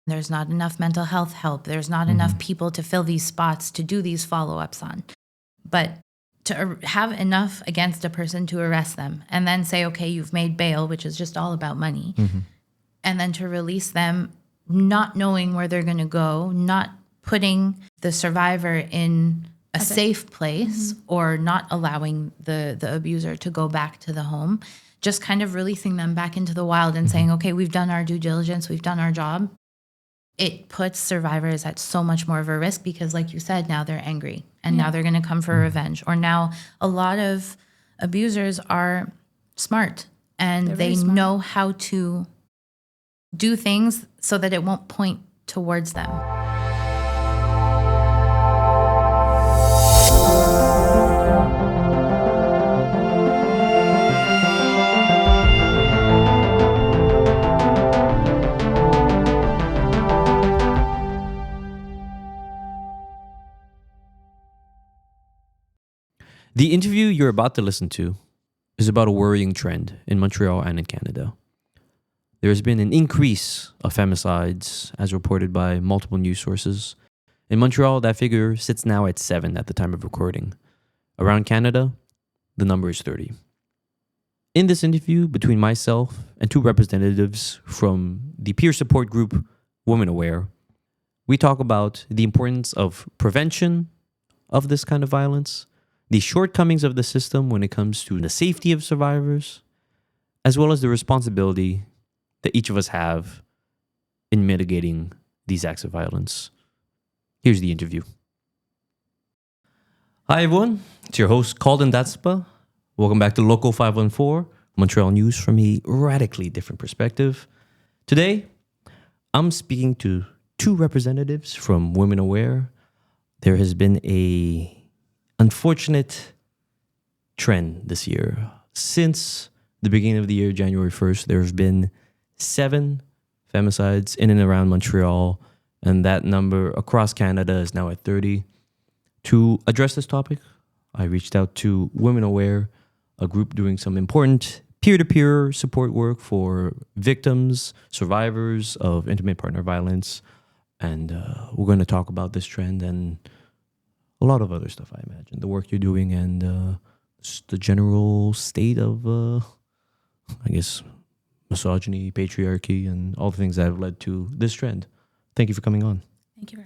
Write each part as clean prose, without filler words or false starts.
There's not enough mental health help. There's not enough people to fill these spots to do these follow-ups on. But to have enough against a person to arrest them and then say, okay, you've made bail, which is just all about money, and then to release them not knowing where they're going to go, not putting the survivor in a safe place or not allowing the abuser to go back to the home, just kind of releasing them back into the wild and saying, okay, we've done our due diligence, we've done our job. It puts survivors at so much more of a risk because, like you said, now they're angry and now they're going to come for revenge. Or now a lot of abusers are smart and they know how to do things so that it won't point towards them. The interview you're about to listen to is about a worrying trend in Montreal and in Canada. There has been an increase of femicides, as reported by multiple news sources. In Montreal, that figure sits now at 7 at the time of recording. Around Canada, the number is 30. In this interview between myself and 2 representatives from the peer support group Women Aware, we talk about the importance of prevention of this kind of violence, the shortcomings of the system when it comes to the safety of survivors, as well as the responsibility that each of us have in mitigating these acts of violence. Here's the interview. Hi everyone, it's your host Kalden Dhatsenpa. Welcome back to Local 514, Montreal news from a radically different perspective. Today, I'm speaking to 2 representatives from Women Aware. There has been a unfortunate trend this year. Since the beginning of the year, January 1st, there have been 7 femicides in and around Montreal, and that number across Canada is now at 30. To address this topic, I reached out to Women Aware, a group doing some important peer-to-peer support work for victims, survivors of intimate partner violence, and we're going to talk about this trend and a lot of other stuff, I imagine. The work you're doing and just the general state of, I guess, misogyny, patriarchy, and all the things that have led to this trend. Thank you for coming on.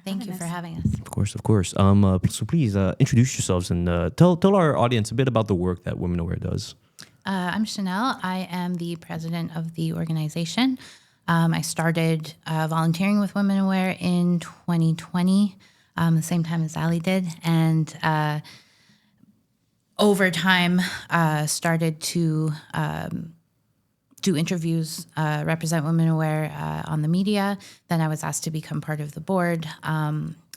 Thank you for having us. Of course, of course. So please introduce yourselves and tell our audience a bit about the work that Women Aware does. I'm Shennel. I am the president of the organization. I started volunteering with Women Aware in 2020. The same time as Ali did, and over time started to do interviews, represent Women Aware on the media. Then I was asked to become part of the board,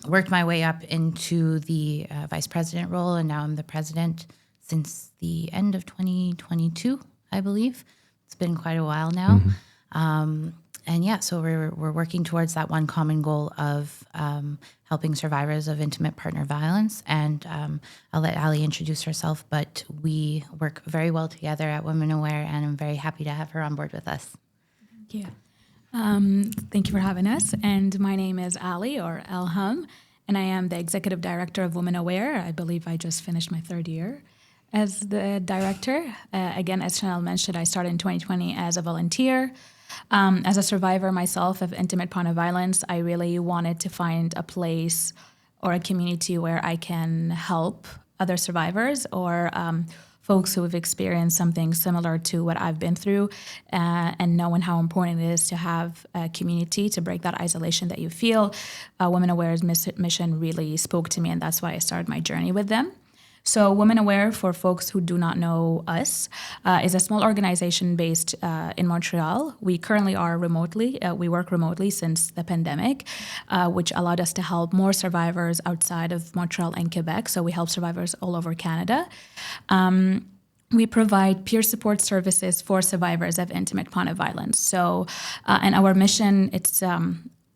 worked my way up into the vice president role, and now I'm the president since the end of 2022, I believe. It's been quite a while now. And yeah, so we're working towards that one common goal of helping survivors of intimate partner violence. And I'll let Ali introduce herself, but we work very well together at Women Aware, and I'm very happy to have her on board with us. Thank you. Thank you for having us. And my name is Ali, or Alham, and I am the executive director of Women Aware. I believe I just finished my 3rd year as the director. Again, as Shennel mentioned, I started in 2020 as a volunteer. As a survivor myself of intimate partner violence, I really wanted to find a place or a community where I can help other survivors or folks who have experienced something similar to what I've been through, and knowing how important it is to have a community to break that isolation that you feel. Women Aware's mission really spoke to me, and that's why I started my journey with them. So Women Aware, for folks who do not know us, is a small organization based in Montreal. We currently are remotely. We work remotely since the pandemic, which allowed us to help more survivors outside of Montreal and Quebec. So we help survivors all over Canada. We provide peer support services for survivors of intimate partner violence. So, and our mission, it's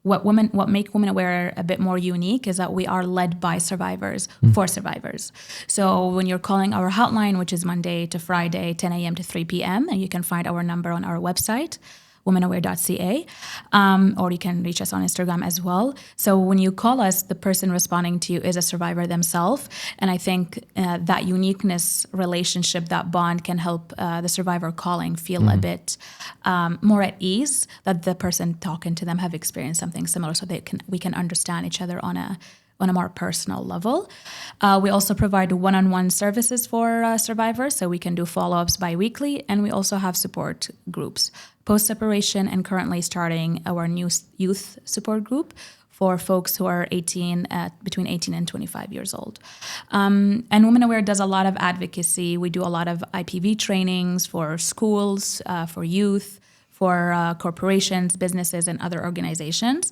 what make Women Aware a bit more unique is that we are led by survivors for survivors. So when you're calling our hotline, which is Monday to Friday, 10 a.m. to 3 p.m., and you can find our number on our website, womenaware.ca, or you can reach us on Instagram as well. So when you call us, the person responding to you is a survivor themselves. And I think that uniqueness relationship, that bond can help the survivor calling feel a bit more at ease that the person talking to them have experienced something similar, so we can understand each other on a more personal level. We also provide one-on-one services for survivors, so we can do follow-ups bi-weekly, and we also have support groups post-separation, and currently starting our new youth support group for folks who are between 18 and 25 years old. And Women Aware does a lot of advocacy. We do a lot of IPV trainings for schools, for youth, for corporations, businesses, and other organizations,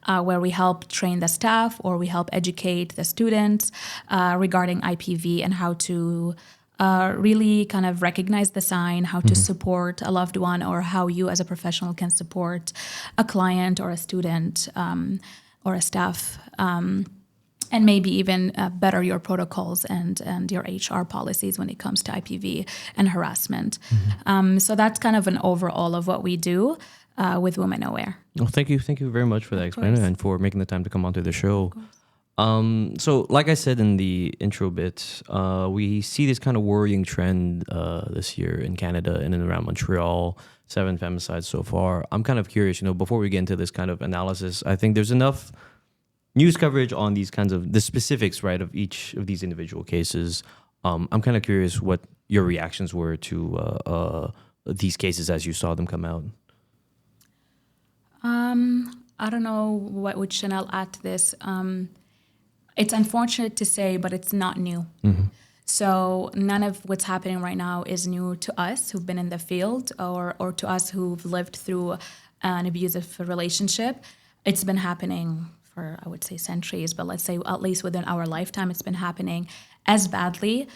where we help train the staff or we help educate the students regarding IPV and how to really kind of recognize the sign, how to support a loved one, or how you as a professional can support a client or a student or a staff, and maybe even better your protocols and your HR policies when it comes to IPV and harassment. So that's kind of an overall of what we do with Women Aware. Well, thank you very much for that explanation and for making the time to come onto the show. So like I said in the intro bit, we see this kind of worrying trend this year in Canada and in around Montreal, 7 femicides so far. I'm kind of curious, before we get into this kind of analysis, I think there's enough news coverage on these kinds of the specifics, right, of each of these individual cases. I'm kind of curious what your reactions were to these cases as you saw them come out. I don't know what would Shennel add to this. It's unfortunate to say, but it's not new. So none of what's happening right now is new to us who've been in the field or to us who've lived through an abusive relationship. It's been happening for, I would say, centuries, but let's say at least within our lifetime, it's been happening as badly.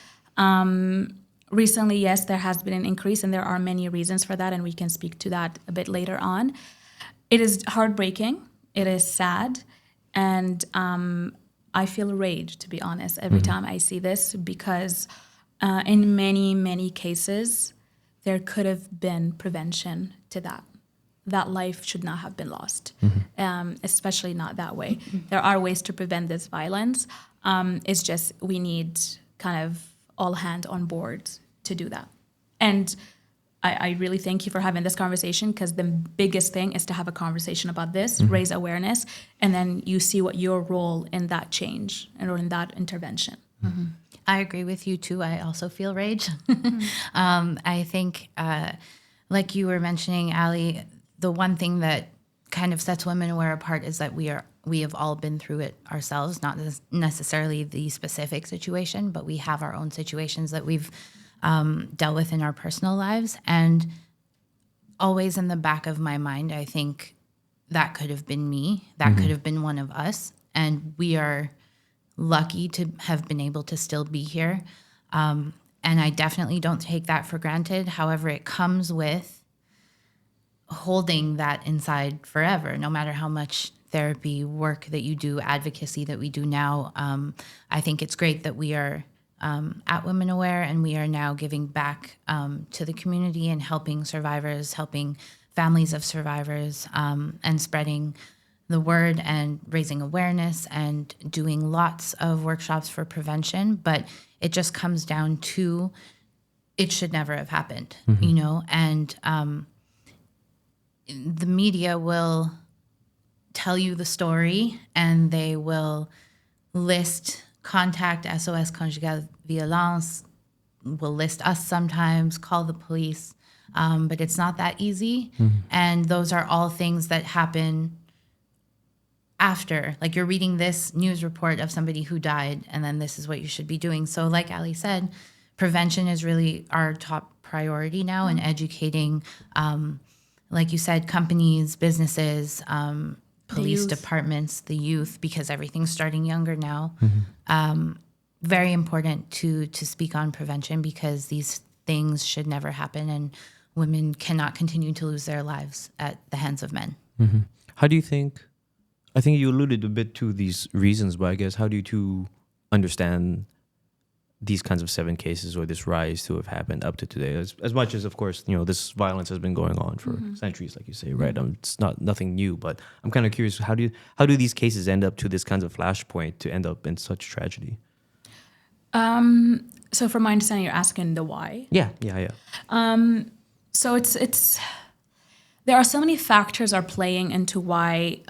Recently, yes, there has been an increase, and there are many reasons for that, and we can speak to that a bit later on. It is heartbreaking. It is sad, and I feel rage, to be honest, every time I see this, because in many, many cases, there could have been prevention to that. That life should not have been lost, especially not that way. There are ways to prevent this violence. It's just we need kind of all hands on board to do that. And I really thank you for having this conversation, because the biggest thing is to have a conversation about this, raise awareness, and then you see what your role in that change or in that intervention. I agree with you too. I also feel rage. I think, like you were mentioning, Ali, the one thing that kind of sets Women Aware apart is that we have all been through it ourselves, not necessarily the specific situation, but we have our own situations that we've dealt with in our personal lives. And always in the back of my mind, I think that could have been me. That could have been one of us. And we are lucky to have been able to still be here. And I definitely don't take that for granted. However, it comes with holding that inside forever, no matter how much therapy work that you do, advocacy that we do now. I think it's great that we are at Women Aware, and we are now giving back to the community and helping survivors, helping families of survivors, and spreading the word and raising awareness and doing lots of workshops for prevention. But it just comes down to it should never have happened, and the media will tell you the story, and they will list contact SOS Conjugal Violence, will list us sometimes, call the police, but it's not that easy. And those are all things that happen after. Like, you're reading this news report of somebody who died, and then this is what you should be doing. So like Ali said, prevention is really our top priority now, and educating, like you said, companies, businesses, police departments, the youth, because everything's starting younger now. Very important to speak on prevention, because these things should never happen, and women cannot continue to lose their lives at the hands of men. How do you think, I think you alluded a bit to these reasons, but I guess how do you two understand these kinds of 7 cases or this rise to have happened up to today? As much as, of course, this violence has been going on for centuries, like you say, right? It's nothing new, but I'm kind of curious, how do these cases end up to this kind of flashpoint to end up in such tragedy? So from my understanding, you're asking the why. Yeah. So it's there are so many factors are playing into why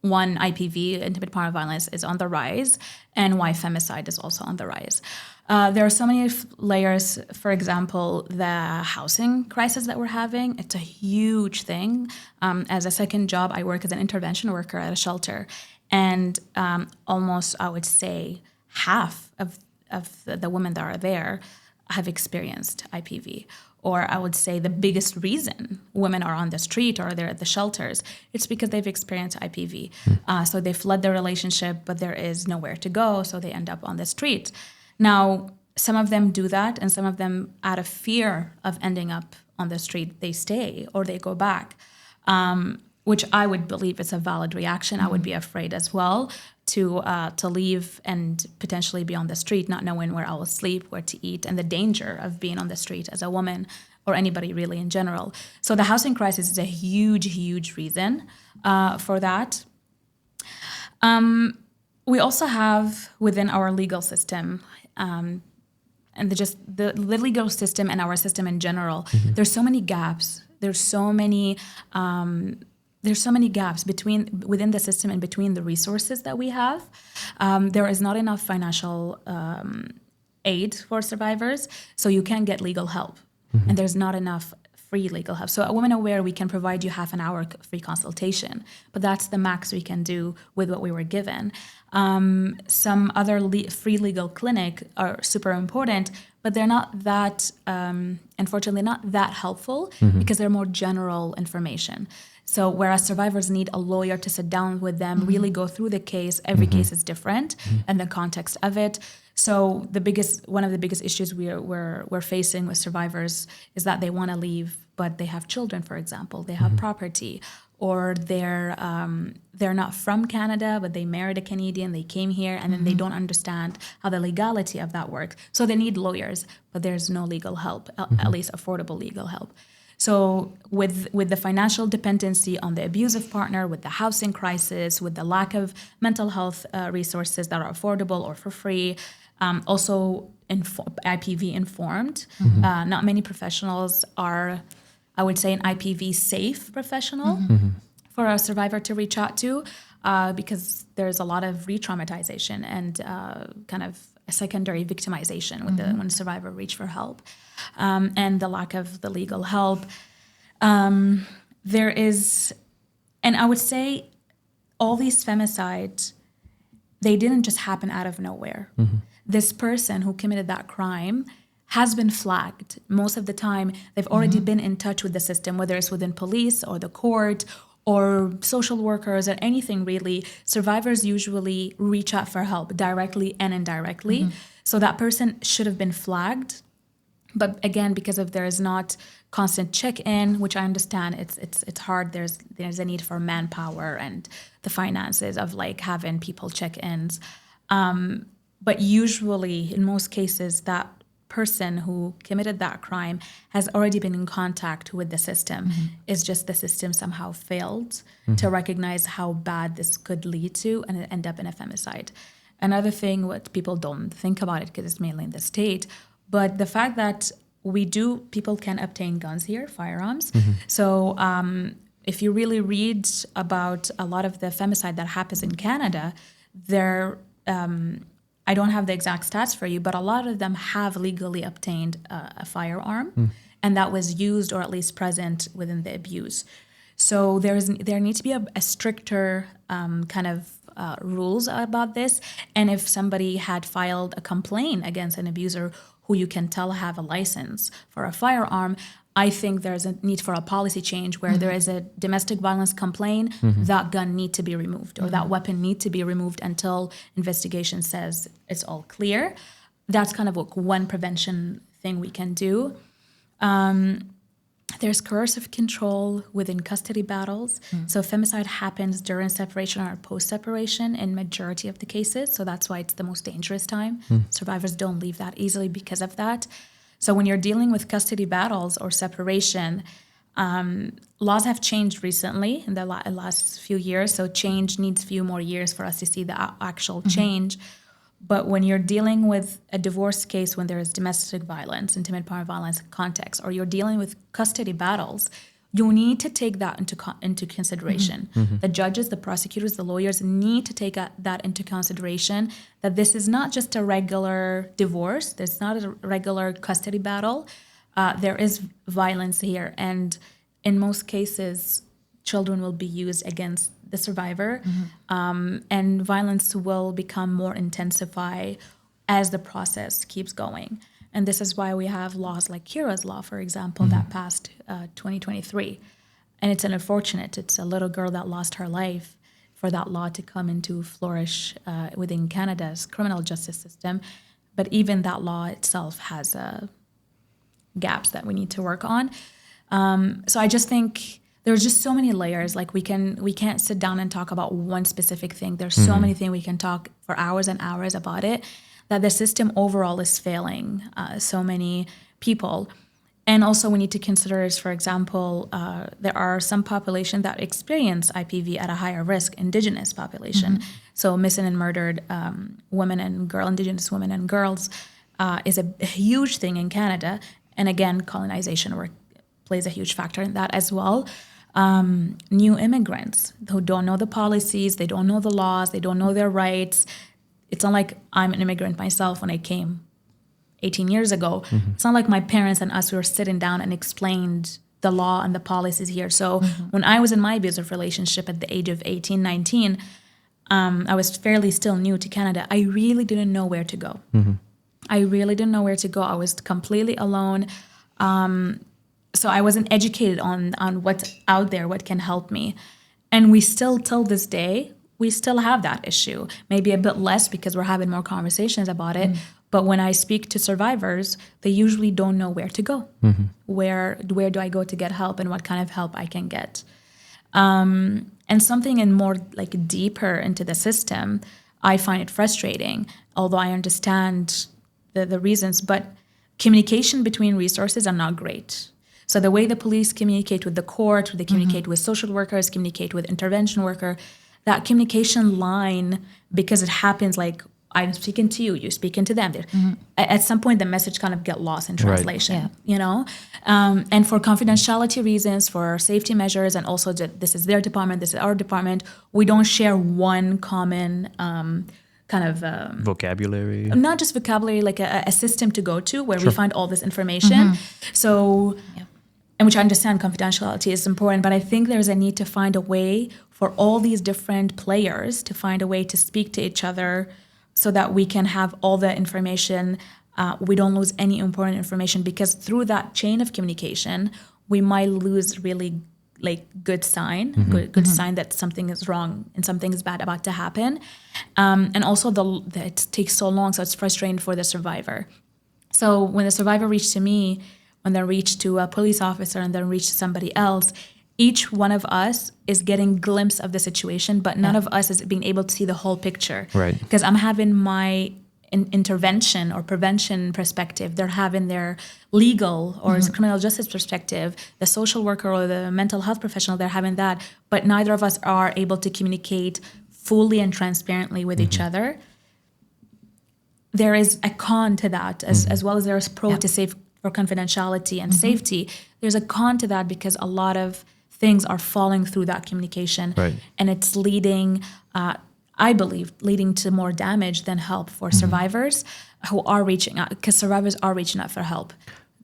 one, IPV, intimate partner violence, is on the rise, and why femicide is also on the rise. There are so many layers. For example, the housing crisis that we're having, it's a huge thing. As a second job, I work as an intervention worker at a shelter, and almost, I would say, half of the women that are there have experienced IPV. Or I would say the biggest reason women are on the street or they're at the shelters, it's because they've experienced IPV. So they fled their relationship, but there is nowhere to go, so they end up on the street. Now, some of them do that, and some of them, out of fear of ending up on the street, they stay or they go back, which I would believe is a valid reaction. I would be afraid as well to leave and potentially be on the street, not knowing where I will sleep, where to eat, and the danger of being on the street as a woman or anybody really in general. So the housing crisis is a huge, huge reason for that. We also have within our legal system, and the legal system and our system in general, there's so many gaps. There's so many gaps within the system and between the resources that we have. There is not enough financial aid for survivors, so you can't get legal help. And there's not enough free legal help. So at Women Aware, we can provide you half an hour free consultation, but that's the max we can do with what we were given. Some other free legal clinic are super important, but they're not that, unfortunately, not that helpful because they're more general information. So whereas survivors need a lawyer to sit down with them, really go through the case, every case is different and the context of it. So one of the biggest issues we're facing with survivors is that they want to leave, but they have children, for example, they have property, or they're not from Canada, but they married a Canadian, they came here, and then they don't understand how the legality of that works. So they need lawyers, but there's no legal help, at least affordable legal help. So with the financial dependency on the abusive partner, with the housing crisis, with the lack of mental health resources that are affordable or for free, also IPV informed. Not many professionals are, I would say, an IPV safe professional for a survivor to reach out to, because there's a lot of re-traumatization and kind of a secondary victimization with when a survivor reach for help, and the lack of the legal help. There is, and I would say all these femicides, they didn't just happen out of nowhere. This person who committed that crime has been flagged. Most of the time, they've already been in touch with the system, whether it's within police or the court or social workers or anything really. Survivors usually reach out for help directly and indirectly. So that person should have been flagged. But again, because of there is not constant check-in, which I understand it's hard. There's a need for manpower and the finances of like having people check-ins. But usually, in most cases, that person who committed that crime has already been in contact with the system. It's just the system somehow failed to recognize how bad this could lead to and end up in a femicide. Another thing, what people don't think about it because it's mainly in the state, but the fact that people can obtain guns here, firearms. So if you really read about a lot of the femicide that happens in Canada, I don't have the exact stats for you, but a lot of them have legally obtained a firearm, and that was used or at least present within the abuse. So there needs to be a stricter kind of rules about this. And if somebody had filed a complaint against an abuser who you can tell have a license for a firearm, I think there's a need for a policy change where there is a domestic violence complaint, that gun need to be removed or that weapon need to be removed until investigation says it's all clear. That's kind of one prevention thing we can do. There's coercive control within custody battles. So femicide happens during separation or post-separation in majority of the cases. So that's why it's the most dangerous time. Survivors don't leave that easily because of that. So when you're dealing with custody battles or separation, laws have changed recently in the last few years. So change needs a few more years for us to see the actual change. But when you're dealing with a divorce case, when there is domestic violence, intimate partner violence context, or you're dealing with custody battles, you need to take that into consideration. The judges, the prosecutors, the lawyers need to take that into consideration, that this is not just a regular divorce. There's not a regular custody battle. There is violence here. And in most cases, children will be used against the survivor, and violence will become more intensified as the process keeps going. And this is why we have laws like Kira's law, for example, that passed 2023. And it's unfortunate. It's a little girl that lost her life for that law to come into flourish within Canada's criminal justice system. But even that law itself has gaps that we need to work on. So I just think there's just so many layers. Like we can't sit down and talk about one specific thing. There's so many things we can talk for hours and hours about it, that the system overall is failing so many people. And also we need to consider is, for example, there are some population that experience IPV at a higher risk, Indigenous population. So missing and murdered women and Indigenous women and girls is a huge thing in Canada. And again, colonization plays a huge factor in that as well. New immigrants who don't know the policies, they don't know the laws, they don't know their rights. It's not like I'm an immigrant myself when I came 18 years ago. It's not like my parents and us were sitting down and explained the law and the policies here. So when I was in my abusive relationship at the age of 18, 19, I was fairly still new to Canada. I really didn't know where to go. I really didn't know where to go. I was completely alone. So I wasn't educated on what's out there, what can help me. And we still, till this day, we still have that issue. Maybe a bit less because we're having more conversations about it. But when I speak to survivors, they usually don't know where to go. Where do I go to get help, and what kind of help I can get? And something in more like deeper into the system, I find it frustrating, although I understand the reasons, but communication between resources are not great. So the way the police communicate with the court, they communicate with social workers, communicate with intervention worker, that communication line, because it happens like I'm speaking to you, you're speaking to them. At some point, the message kind of get lost in translation, you know? And for confidentiality reasons, for safety measures, and also this is their department, this is our department, we don't share one common kind of vocabulary, not just vocabulary, like a system to go to where we find all this information. So, and which I understand confidentiality is important, but I think there's a need to find a way for all these different players to find a way to speak to each other so that we can have all the information. We don't lose any important information, because through that chain of communication, we might lose really like good sign, good sign that something is wrong and something is bad about to happen. And also it takes so long, so it's frustrating for the survivor. So when the survivor reached to me, when they reach to a police officer and then reach to somebody else, each one of us is getting a glimpse of the situation, but none of us is being able to see the whole picture. Right. Because I'm having my intervention or prevention perspective, they're having their legal or criminal justice perspective, the social worker or the mental health professional, they're having that, but neither of us are able to communicate fully and transparently with each other. There is a con to that, as well as there is pro to safe for confidentiality and safety. There's a con to that because a lot of things are falling through that communication, and it's leading, I believe, leading to more damage than help for survivors who are reaching out, because survivors are reaching out for help.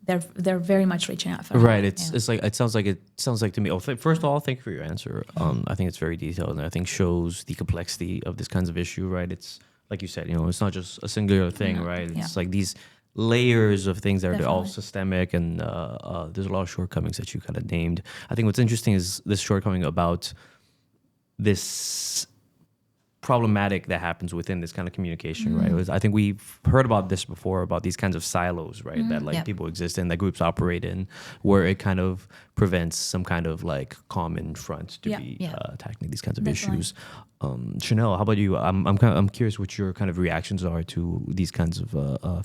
They're very much reaching out for help. Right. It's like it sounds like to me. Oh, first of all, thank you for your answer. I think it's very detailed, and I think shows the complexity of this kinds of issue. Right. It's like you said, it's not just a singular thing. Right. It's like these layers of things that are all systemic, and there's a lot of shortcomings that you kind of named. I think what's interesting is this shortcoming about this problematic that happens within this kind of communication, right? I think we've heard about this before, about these kinds of silos, right? That like people exist in, that groups operate in, where it kind of prevents some kind of like common front to be tackling these kinds of issues. Shennel, how about you? I'm curious what your kind of reactions are to these kinds of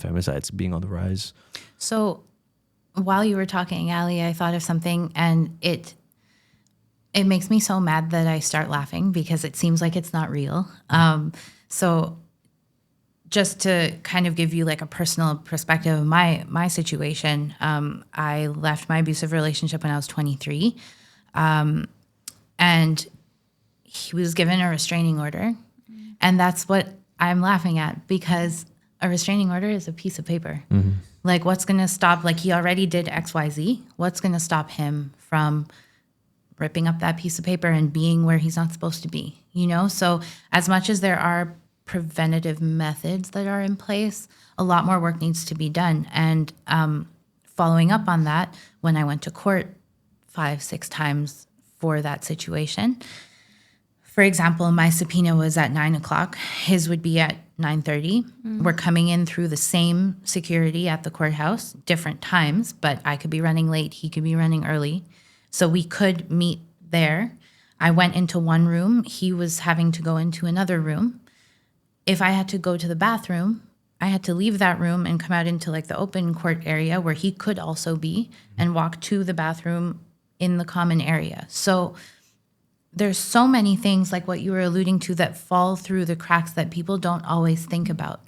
femicides being on the rise. So while you were talking, Ali, I thought of something, and it makes me so mad that I start laughing because it seems like it's not real. So just to kind of give you like a personal perspective of my situation, I left my abusive relationship when I was 23, and he was given a restraining order. And that's what I'm laughing at, because a restraining order is a piece of paper. Like, what's going to stop, like, he already did XYZ. What's going to stop him from ripping up that piece of paper and being where he's not supposed to be, you know? So as much as there are preventative methods that are in place, a lot more work needs to be done. And following up on that, when I went to court 5-6 times for that situation, for example, my subpoena was at 9:00. His would be at 9:30. We're coming in through the same security at the courthouse, different times, but I could be running late, he could be running early. So we could meet there. I went into one room. He was having to go into another room. If I had to go to the bathroom, I had to leave that room and come out into like the open court area where he could also be, and walk to the bathroom in the common area. So there's so many things like what you were alluding to that fall through the cracks that people don't always think about.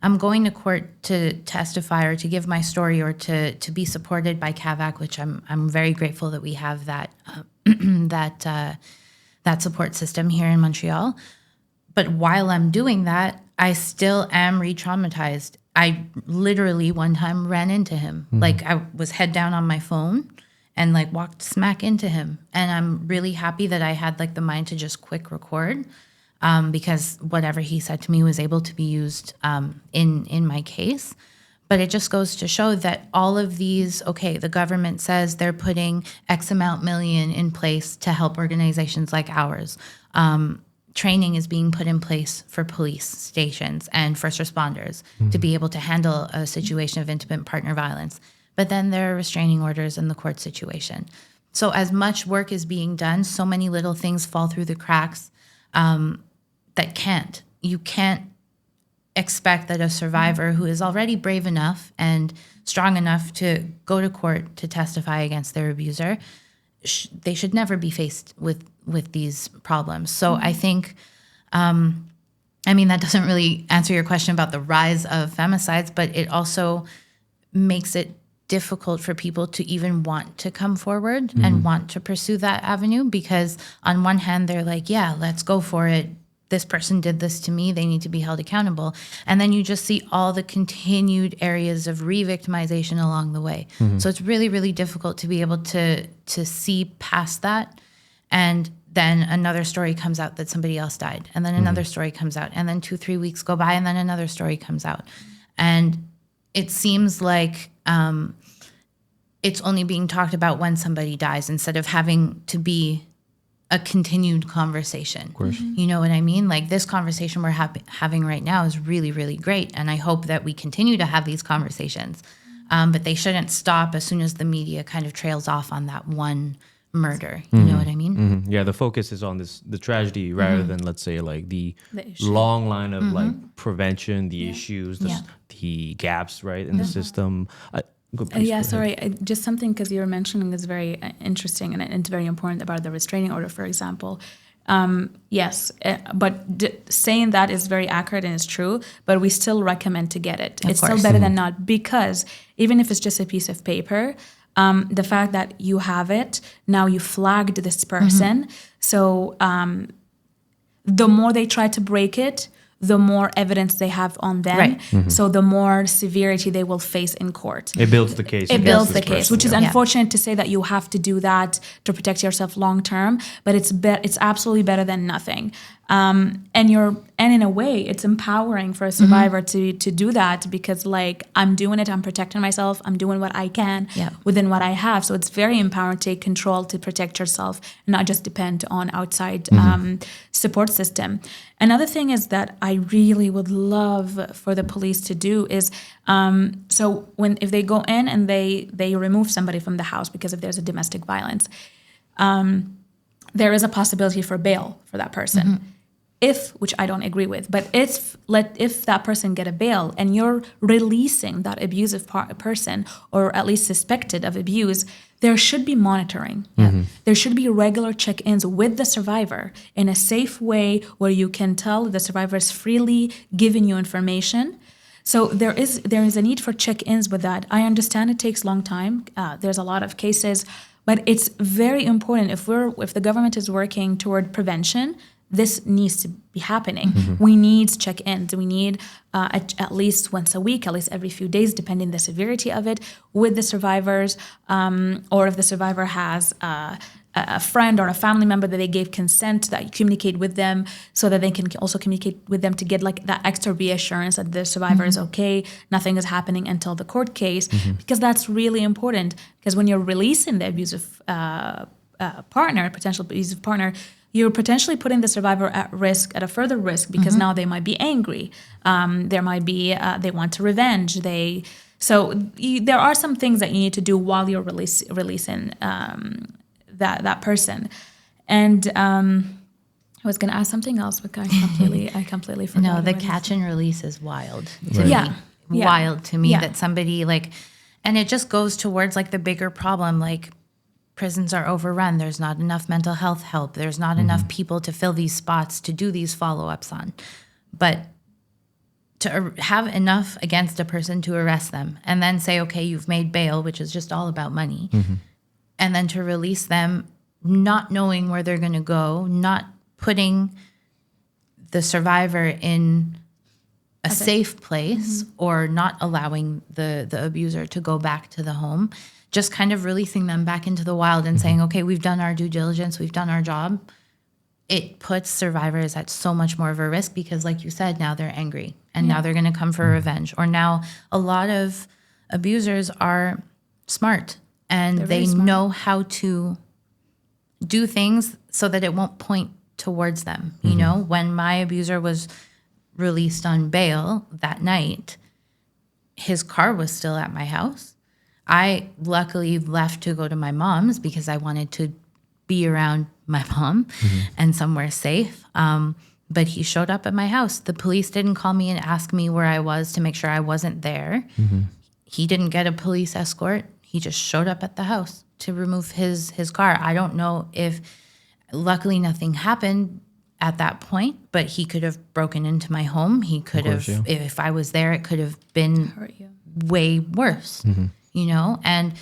I'm going to court to testify or to give my story or to be supported by CAVAC, which I'm very grateful that we have that that support system here in Montreal. But while I'm doing that, I still am re-traumatized. I literally one time ran into him. Like, I was head down on my phone and like walked smack into him. And I'm really happy that I had like the mind to just quick record, because whatever he said to me was able to be used in my case. But it just goes to show that all of these, okay, the government says they're putting X amount million in place to help organizations like ours. Training is being put in place for police stations and first responders to be able to handle a situation of intimate partner violence. But then there are restraining orders in the court situation. So as much work is being done, so many little things fall through the cracks that you can't expect that a survivor who is already brave enough and strong enough to go to court to testify against their abuser, they should never be faced with these problems. So I think, that doesn't really answer your question about the rise of femicides, but it also makes it difficult for people to even want to come forward and want to pursue that avenue, because on one hand, they're like, yeah, let's go for it. This person did this to me. They need to be held accountable. And then you just see all the continued areas of re-victimization along the way. So it's really, really difficult to be able to see past that. And then another story comes out that somebody else died. And then another story comes out. And then 2-3 weeks go by, and then another story comes out. And it seems like it's only being talked about when somebody dies, instead of having to be a continued conversation. Of course. You know what I mean? Like, this conversation we're having right now is really, really great. And I hope that we continue to have these conversations. But they shouldn't stop as soon as the media kind of trails off on that one murder. You know what I mean? Yeah, the focus is on the tragedy rather than, let's say, like the long line of like prevention, the issues, the gaps, right, in the system. Just something, because you were mentioning is very interesting and it's very important about the restraining order, for example. Yes, but saying that is very accurate and it's true, but we still recommend to get it. It's still better than not, because even if it's just a piece of paper, the fact that you have it, now you flagged this person. So the more they try to break it, the more evidence they have on them. Right. So the more severity they will face in court. It builds the case. It builds the case, which is unfortunate to say that you have to do that to protect yourself long term, but it's absolutely better than nothing. And in a way, it's empowering for a survivor to do that, because like, I'm doing it, I'm protecting myself, I'm doing what I can within what I have. So it's very empowering to take control, to protect yourself, and not just depend on outside support system. Another thing is that I really would love for the police to do is, so if they go in and they remove somebody from the house because if there's a domestic violence, there is a possibility for bail for that person. Which I don't agree with, but if that person get a bail and you're releasing that abusive person, or at least suspected of abuse, there should be monitoring. There should be regular check-ins with the survivor in a safe way where you can tell the survivor is freely giving you information. So there is a need for check-ins with that. I understand it takes a long time. There's a lot of cases, but it's very important if the government is working toward prevention. This needs to be happening. We need check-ins. We need at least once a week, at least every few days, depending the severity of it, with the survivors, or if the survivor has a friend or a family member that they gave consent, that you communicate with them so that they can also communicate with them to get like that extra reassurance that the survivor is okay, nothing is happening until the court case, because that's really important. Because when you're releasing the abusive potential abusive partner, you're potentially putting the survivor at a further risk, because now they might be angry. There might be, they want revenge. There are some things that you need to do while you're releasing that person. And I was going to ask something else, but I completely forgot. No, the catch and release is wild to me. Yeah. Wild to me that somebody and it just goes towards like the bigger problem, like, prisons are overrun. There's not enough mental health help. There's not enough people to fill these spots, to do these follow-ups on. But to have enough against a person to arrest them and then say, okay, you've made bail, which is just all about money, and then to release them not knowing where they're going to go, not putting the survivor in a safe place, or not allowing the abuser to go back to the home, just kind of releasing them back into the wild and saying, okay, we've done our due diligence, we've done our job. It puts survivors at so much more of a risk, because like you said, now they're angry and now they're going to come for revenge. Or now a lot of abusers are smart and they know how to do things so that it won't point towards them. You know, when my abuser was released on bail that night, his car was still at my house. I luckily left to go to my mom's because I wanted to be around my mom and somewhere safe. But he showed up at my house. The police didn't call me and ask me where I was to make sure I wasn't there. He didn't get a police escort. He just showed up at the house to remove his car. I don't know if, luckily nothing happened at that point, but he could have broken into my home. He could have, if I was there, it could have been way worse. You know, and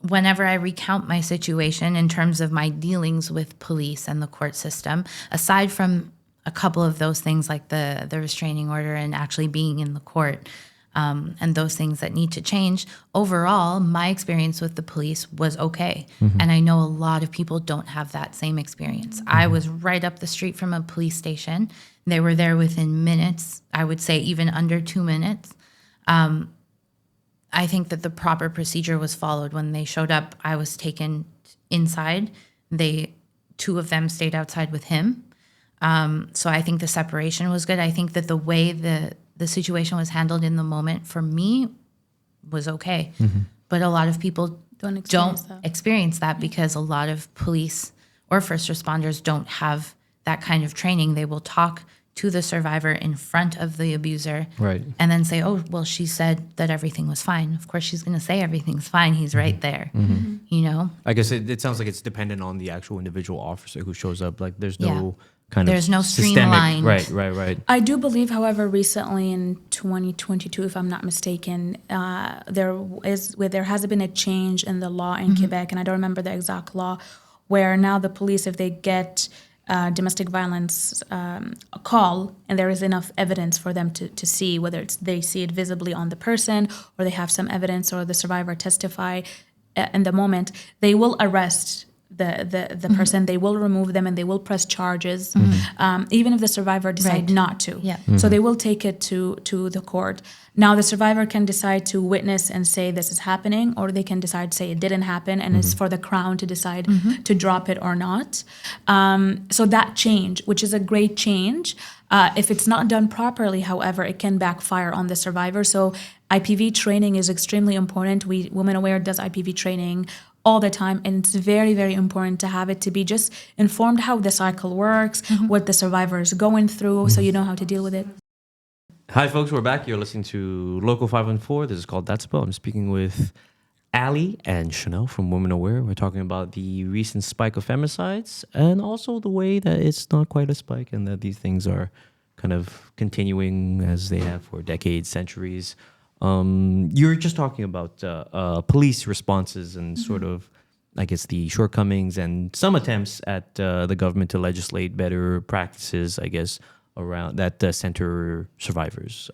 whenever I recount my situation in terms of my dealings with police and the court system, aside from a couple of those things like the restraining order and actually being in the court, and those things that need to change, overall, my experience with the police was okay. And I know a lot of people don't have that same experience. I was right up the street from a police station. They were there within minutes, I would say even under 2 minutes. I think that the proper procedure was followed. When they showed up, I was taken inside. Two of them stayed outside with him. So I think the separation was good. I think that the way the situation was handled in the moment for me was okay. But a lot of people don't experience that because a lot of police or first responders don't have that kind of training. They will talk to the survivor in front of the abuser, and then say, oh, well, she said that everything was fine. Of course, she's going to say everything's fine. He's right there, you know? I guess it sounds like it's dependent on the actual individual officer who shows up. Like there's no there's no streamlined. Right. I do believe, however, recently in 2022, if I'm not mistaken, there has been a change in the law in Quebec, and I don't remember the exact law, where now the police, if they get domestic violence call and there is enough evidence for them to see, whether they see it visibly on the person or they have some evidence or the survivor testify in the moment, they will arrest the person. They will remove them and they will press charges, even if the survivor decide not to. Yeah. So they will take it to the court. Now the survivor can decide to witness and say this is happening, or they can decide to say it didn't happen, and it's for the Crown to decide to drop it or not. So that change, which is a great change, if it's not done properly, however, it can backfire on the survivor. So IPV training is extremely important. Women Aware does IPV training all the time, and it's very, very important to have it, to be just informed how the cycle works, what the survivor is going through, so you know how to deal with it. Hi, folks. We're back. You're listening to Local 514. This is called Dhatsenpa. I'm speaking with Ali and Shennel from Women Aware. We're talking about the recent spike of femicides and also the way that it's not quite a spike and that these things are kind of continuing as they have for decades, centuries. You're just talking about police responses and sort of, I guess, the shortcomings and some attempts at the government to legislate better practices, I guess, around that center survivors.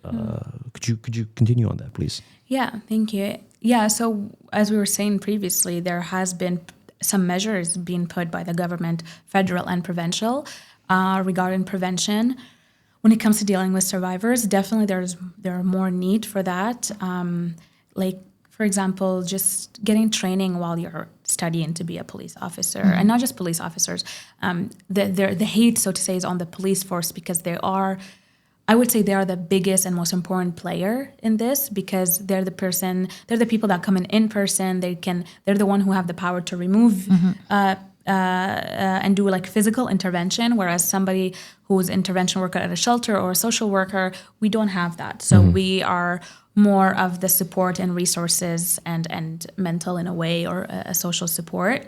Could you continue on that, please? Yeah, thank you. Yeah, so as we were saying previously, there has been some measures being put by the government, federal and provincial, regarding prevention. When it comes to dealing with survivors, definitely there are more need for that. Like, for example, just getting training while you're studying to be a police officer, and not just police officers. The hate, so to say, is on the police force, because I would say they are the biggest and most important player in this, because they're the people that come in person. They're the one who have the power to remove and do like physical intervention, whereas somebody who's intervention worker at a shelter or a social worker, we don't have that. So we are more of the support and resources and mental, in a way, or a social support.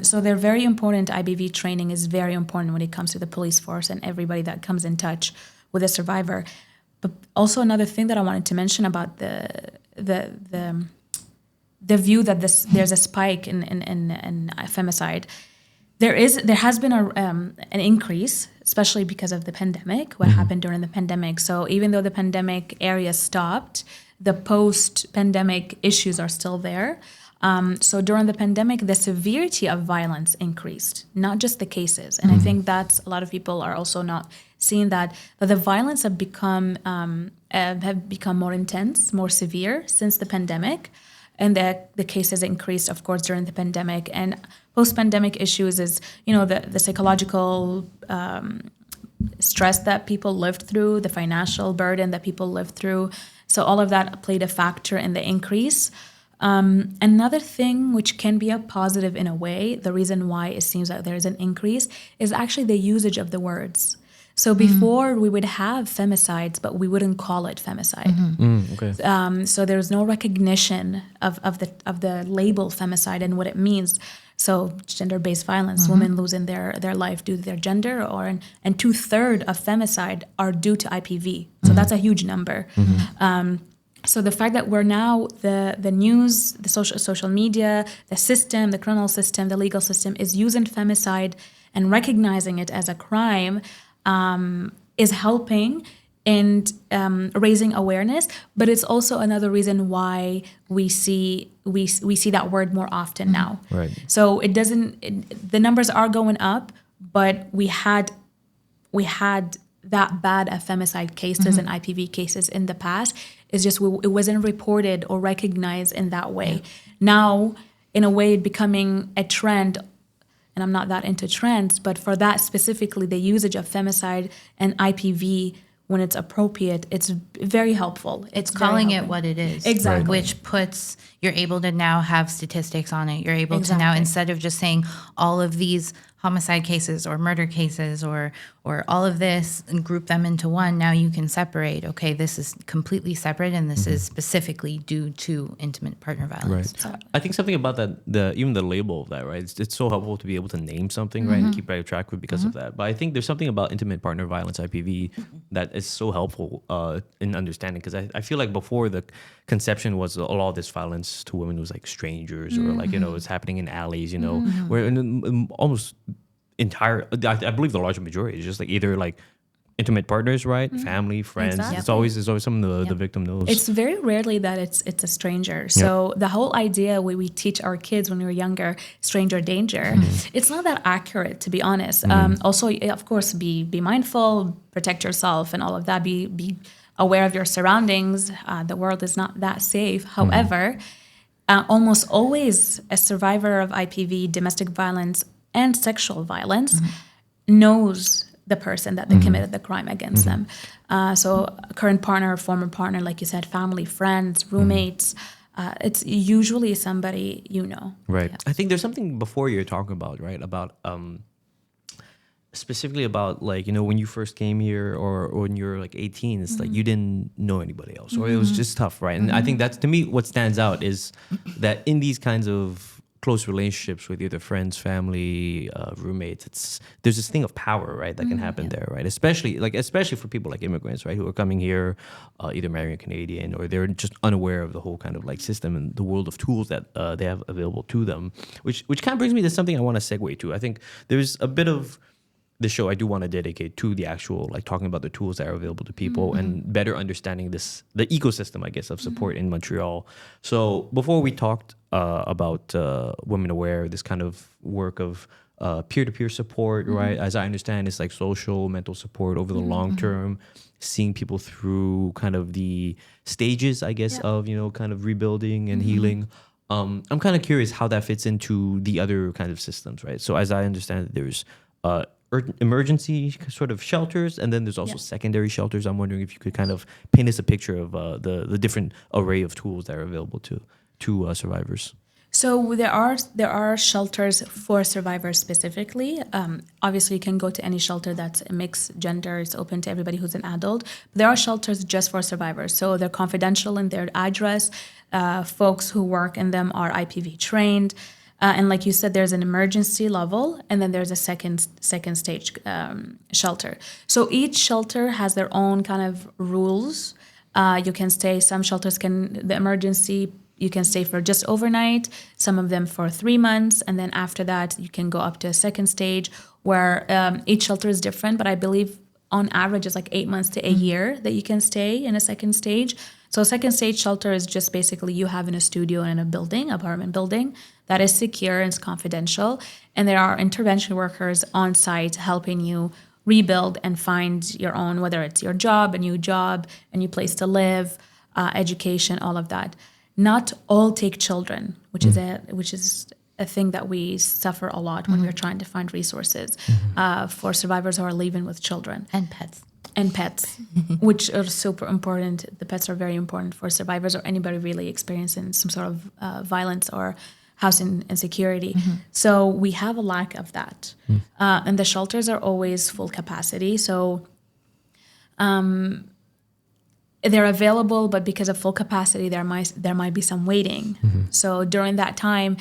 So they're very important. IBV training is very important when it comes to the police force and everybody that comes in touch with a survivor. But also another thing that I wanted to mention about the view that there's a spike in femicide. There has been an increase, especially because of the pandemic, what happened during the pandemic. So even though the pandemic area stopped, the post-pandemic issues are still there. So during the pandemic, the severity of violence increased, not just the cases. And I think that's, a lot of people are also not seeing that the violence have become more intense, more severe since the pandemic. And the cases increased, of course, during the pandemic. And post-pandemic issues is, the psychological stress that people lived through, the financial burden that people lived through. So all of that played a factor in the increase. Another thing which can be a positive in a way, the reason why it seems that there is an increase, is actually the usage of the words. So before we would have femicides, but we wouldn't call it femicide. Okay. So there's no recognition of the label femicide and what it means. So gender-based violence, women losing their life due to their gender, and 2/3 of femicide are due to IPV. So that's a huge number. So the fact that we're now the news, the social media, the system, the criminal system, the legal system is using femicide and recognizing it as a crime, is helping in raising awareness, but it's also another reason why we see that word more often now. Right. So the numbers are going up, but we had that bad of femicide cases and IPV cases in the past. It's just it wasn't reported or recognized in that way. Yeah. Now, in a way, becoming a trend. And I'm not that into trends, but for that specifically, the usage of femicide and IPV, when it's appropriate, it's very helpful. It's calling it what it is. Exactly. Which you're able to now have statistics on it. You're able to now, instead of just saying all of these homicide cases or murder cases or all of this and group them into one, now you can separate, okay, this is completely separate and this is specifically due to intimate partner violence. Right. I think something about that, even the label of that, right? It's so helpful to be able to name something, right, and keep track of it because of that. But I think there's something about intimate partner violence, IPV, that is so helpful in understanding, because I feel like before the conception was a lot of this violence to women was like strangers or like, it's happening in alleys, where in almost I believe the larger majority is just like either like intimate partners, right? Family, friends. Exactly. It's always something the victim knows. It's very rarely that it's a stranger. So the whole idea we teach our kids when we were younger, stranger danger, it's not that accurate, to be honest. Also, of course, be mindful, protect yourself, and all of that. Be aware of your surroundings. The world is not that safe. However, almost always a survivor of IPV, domestic violence, and sexual violence knows the person that they committed the crime against them. So current partner, former partner, like you said, family, friends, roommates, it's usually somebody you know. Right. Yeah. I think there's something before you're talking about, right? About specifically about like, you know, when you first came here or when you're like 18, it's like you didn't know anybody else or it was just tough, right? And I think that's, to me, what stands out is that in these kinds of close relationships with either friends, family, roommates, there's this thing of power, right, that can happen there, right? Especially for people like immigrants, right, who are coming here, either marrying a Canadian or they're just unaware of the whole kind of like system and the world of tools that they have available to them, which kind of brings me to something I want to segue to. I think there's a bit of the show I do want to dedicate to the actual, like, talking about the tools that are available to people and better understanding the ecosystem, I guess, of support in Montreal. So before we talked about Women Aware, this kind of work of peer-to-peer support, right? As I understand, it's like social, mental support over the long term, seeing people through kind of the stages, I guess, of, you know, kind of rebuilding and healing. I'm kind of curious how that fits into the other kind of systems, right? So as I understand it, there's emergency sort of shelters, and then there's also secondary shelters. I'm wondering if you could kind of paint us a picture of the different array of tools that are available to survivors. So there are shelters for survivors specifically. Obviously, you can go to any shelter that's a mixed gender. It's open to everybody who's an adult. There are shelters just for survivors. So they're confidential in their address. Folks who work in them are IPV trained. And like you said, there's an emergency level, and then there's a second stage shelter. So each shelter has their own kind of rules. You can stay. Some shelters the emergency, you can stay for just overnight. Some of them for 3 months, and then after that, you can go up to a second stage where each shelter is different. But I believe on average, it's like 8 months to a year that you can stay in a second stage. So second stage shelter is just basically you have in a studio and in a building, apartment building, that is secure and it's confidential. And there are intervention workers on site helping you rebuild and find your own, whether it's your job, a new place to live, education, all of that. Not all take children, which is a thing that we suffer a lot when we're trying to find resources for survivors who are living with children. And pets, which are super important. The pets are very important for survivors or anybody really experiencing some sort of violence or housing insecurity. So we have a lack of that. And the shelters are always full capacity. So they're available, but because of full capacity, there might be some waiting. So during that time,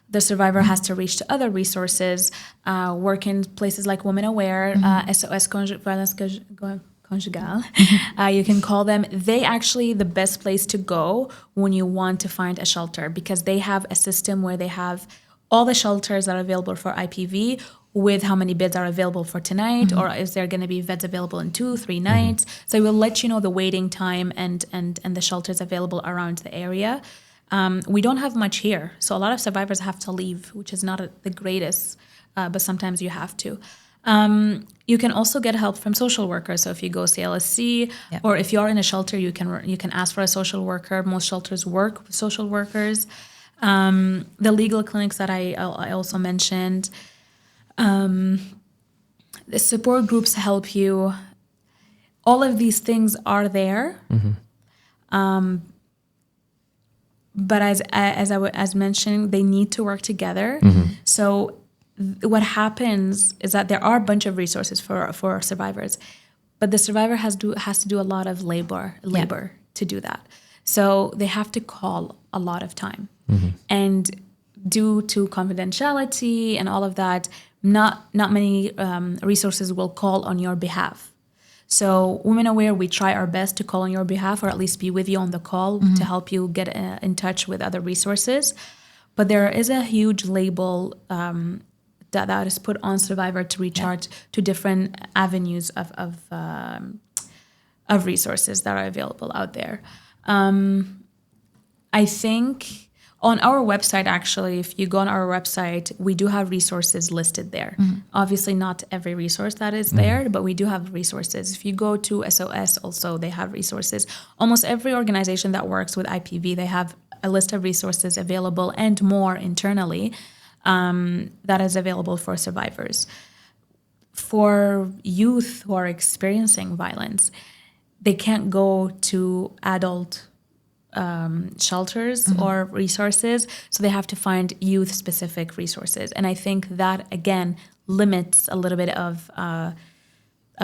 the survivor has to reach to other resources, work in places like Women Aware, SOS Violence Conjugal. You can call them. They actually the best place to go when you want to find a shelter, because they have a system where they have all the shelters that are available for IPV with how many beds are available for tonight, or is there going to be beds available in 2-3 nights. So it will let you know the waiting time and the shelters available around the area. We don't have much here, so a lot of survivors have to leave, which is not the greatest, but sometimes you have to. You can also get help from social workers. So if you go CLSC, or if you're in a shelter, you can ask for a social worker. Most shelters work with social workers. The legal clinics that I also mentioned. The support groups help you. All of these things are there. But as I mentioned, they need to work together. So what happens is that there are a bunch of resources for survivors, but the survivor has to do a lot of labor to do that. So they have to call a lot of time, and due to confidentiality and all of that, not many resources will call on your behalf. So Women Aware, we try our best to call on your behalf, or at least be with you on the call to help you get in touch with other resources. But there is a huge label that is put on survivor to reach out to different avenues of resources that are available out there. I think on our website, actually, if you go on our website, we do have resources listed there. Obviously, not every resource that is there, but we do have resources. If you go to SOS, also, they have resources. Almost every organization that works with IPV, they have a list of resources available and more internally that is available for survivors. For youth who are experiencing violence, they can't go to adult shelters or resources, so they have to find youth-specific resources. And I think that, again, limits a little bit of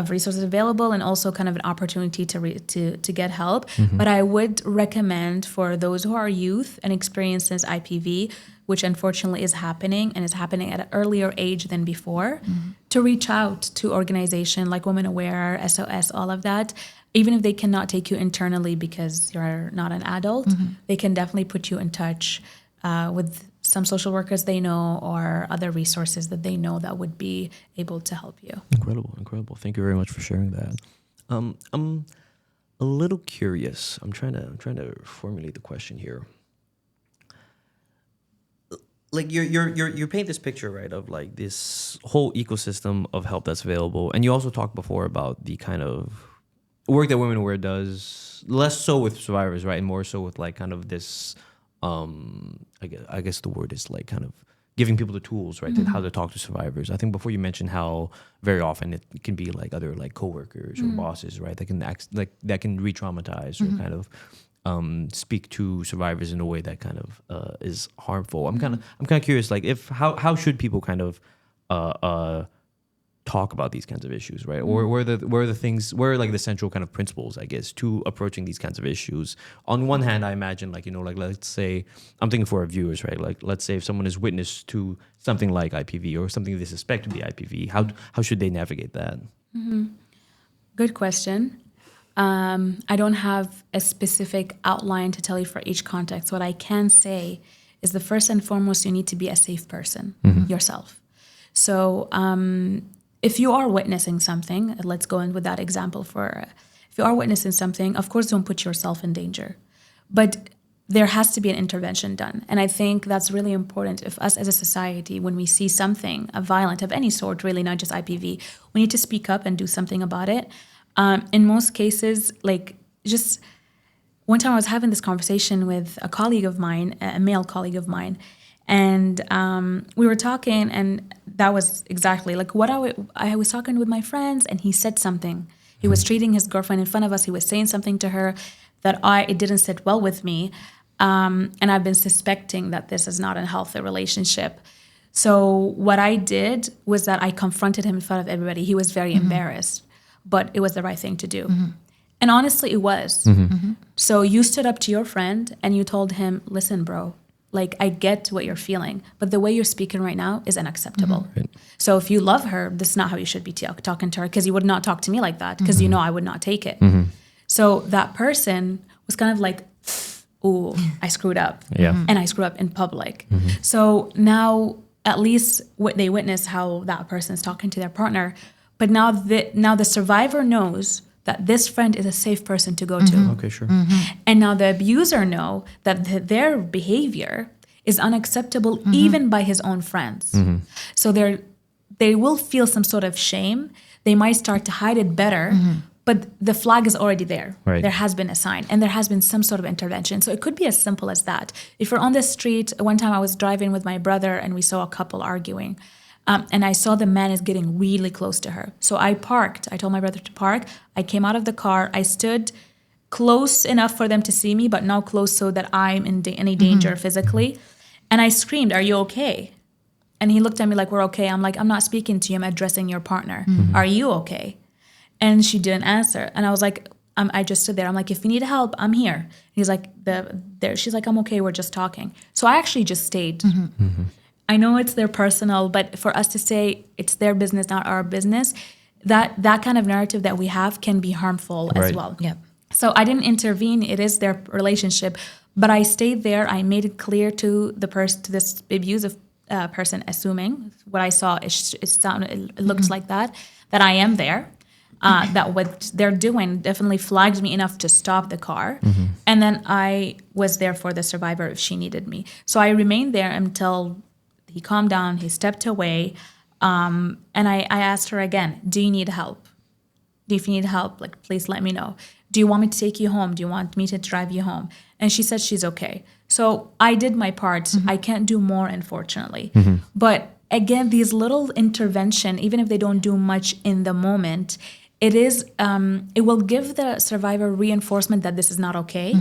resources available and also kind of an opportunity to get help. But I would recommend for those who are youth and experiences IPV, which unfortunately is happening and is happening at an earlier age than before, to reach out to organizations like Women Aware, SOS, all of that. Even if they cannot take you internally because you're not an adult, they can definitely put you in touch with some social workers they know or other resources that they know that would be able to help you. Incredible. Thank you very much for sharing that. I'm a little curious. I'm trying to formulate the question here. Like you're painting this picture, right, of like this whole ecosystem of help that's available, and you also talked before about the kind of work that Women Aware does, less so with survivors, right, and more so with like kind of this. I guess the word is like kind of giving people the tools, right, how to talk to survivors. I think before you mentioned how very often it can be like other like coworkers or bosses, right, that can that can re-traumatize or kind of speak to survivors in a way that kind of is harmful. I'm kind of curious, like how should people kind of talk about these kinds of issues, right? Or where are like the central kind of principles, I guess, to approaching these kinds of issues? On one hand, I imagine like, like let's say, I'm thinking for our viewers, right? Like let's say if someone is witness to something like IPV or something they suspect to be IPV, how should they navigate that? Good question. I don't have a specific outline to tell you for each context. What I can say is the first and foremost, you need to be a safe person yourself. So if you are witnessing something, let's go in with that example if you are witnessing something, of course, don't put yourself in danger. But there has to be an intervention done. And I think that's really important. If us as a society, when we see something violent of any sort, really not just IPV, we need to speak up and do something about it. In most cases, like just one time I was having this conversation with a colleague of mine, a male colleague of mine, and we were talking, and that was exactly like what I was talking with my friends, and he said something. He was treating his girlfriend in front of us. He was saying something to her that it didn't sit well with me, and I've been suspecting that this is not a healthy relationship. So what I did was that I confronted him in front of everybody. He was very embarrassed, but it was the right thing to do. And honestly, it was. So you stood up to your friend and you told him, listen, bro, like, I get what you're feeling, but the way you're speaking right now is unacceptable. Right. So if you love her, this is not how you should be talking to her, because you would not talk to me like that, because you know I would not take it. So that person was kind of like, ooh, I screwed up. And I screwed up in public. So now at least they witness how that person is talking to their partner. But now the survivor knows that this friend is a safe person to go to. Okay, sure. And now the abuser know that their behavior is unacceptable even by his own friends. So they will feel some sort of shame. They might start to hide it better, but the flag is already there. Right. There has been a sign, and there has been some sort of intervention. So it could be as simple as that. If you're on the street, one time I was driving with my brother and we saw a couple arguing. And I saw the man is getting really close to her. So I parked. I told my brother to park. I came out of the car. I stood close enough for them to see me, but not close so that I'm in any danger physically. And I screamed, "Are you okay?" And he looked at me like, "We're okay." I'm like, "I'm not speaking to you. I'm addressing your partner. Are you okay?" And she didn't answer. And I was like, I just stood there. I'm like, "If you need help, I'm here." He's like, she's like, "I'm okay. We're just talking." So I actually just stayed. I know it's their personal, but for us to say it's their business, not our business, that kind of narrative that we have can be harmful as well. Yep. So I didn't intervene. It is their relationship, but I stayed there. I made it clear to the person, to this person assuming what I saw, it looked like that I am there. That what they're doing definitely flagged me enough to stop the car. And then I was there for the survivor if she needed me. So I remained there until he calmed down, he stepped away. And I asked her again, do you need help? If you need help, like, please let me know. Do you want me to take you home? Do you want me to drive you home? And she said she's okay. So I did my part. I can't do more, unfortunately. But again, these little intervention, even if they don't do much in the moment, it will give the survivor reinforcement that this is not okay.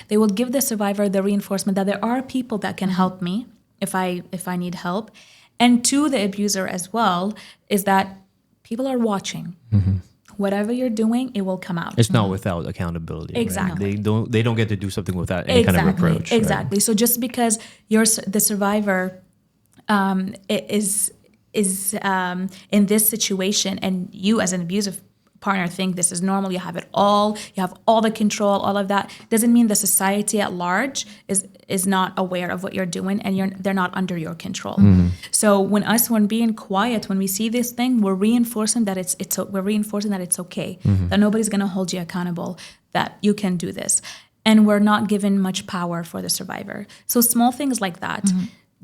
They will give the survivor the reinforcement that there are people that can help me if I need help. And to the abuser as well, is that people are watching. Whatever you're doing, it will come out. It's not without accountability. Exactly. Right? They don't get to do something without any kind of reproach. Exactly. Right? So just because the survivor is in this situation, and you as an abusive partner think this is normal, you have it all, you have all the control, all of that, doesn't mean the society at large is not aware of what you're doing, and they're not under your control. So when being quiet, when we see this thing, we're reinforcing that it's okay, that nobody's going to hold you accountable, that you can do this, and we're not given much power for the survivor. So small things like that.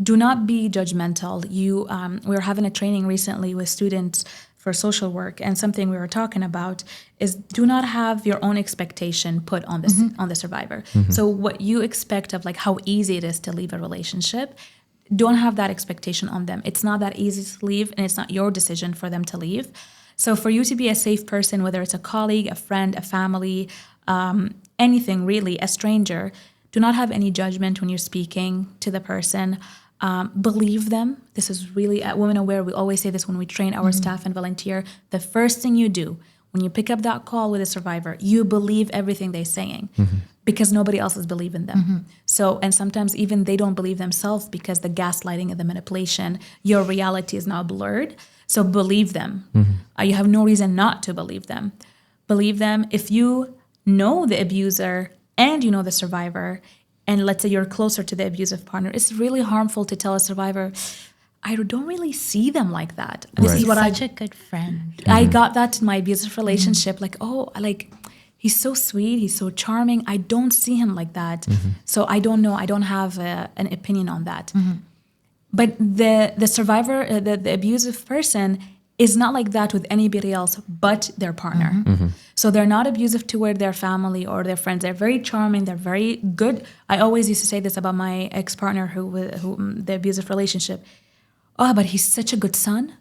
Do not be judgmental. We were having a training recently with students for social work, and something we were talking about is do not have your own expectation put on this on the survivor. So what you expect of like how easy it is to leave a relationship, don't have that expectation on them. It's not that easy to leave, and it's not your decision for them to leave. So for you to be a safe person, whether it's a colleague, a friend, a family, anything really, a stranger, do not have any judgment when you're speaking to the person. Believe them. This is really, at Women Aware, we always say this when we train our staff and volunteer. The first thing you do when you pick up that call with a survivor, you believe everything they're saying because nobody else is believing them. So, and sometimes even they don't believe themselves because the gaslighting and the manipulation, your reality is now blurred. So believe them. You have no reason not to believe them. Believe them. If you know the abuser and you know the survivor, and let's say you're closer to the abusive partner, it's really harmful to tell a survivor, I don't really see them like that. This is what such a good friend. I got that in my abusive relationship. Like, he's so sweet, he's so charming. I don't see him like that. So I don't know. I don't have an opinion on that. But the survivor, the abusive person, is not like that with anybody else but their partner. So they're not abusive toward their family or their friends. They're very charming. They're very good. I always used to say this about my ex-partner who the abusive relationship. Oh, but he's such a good son.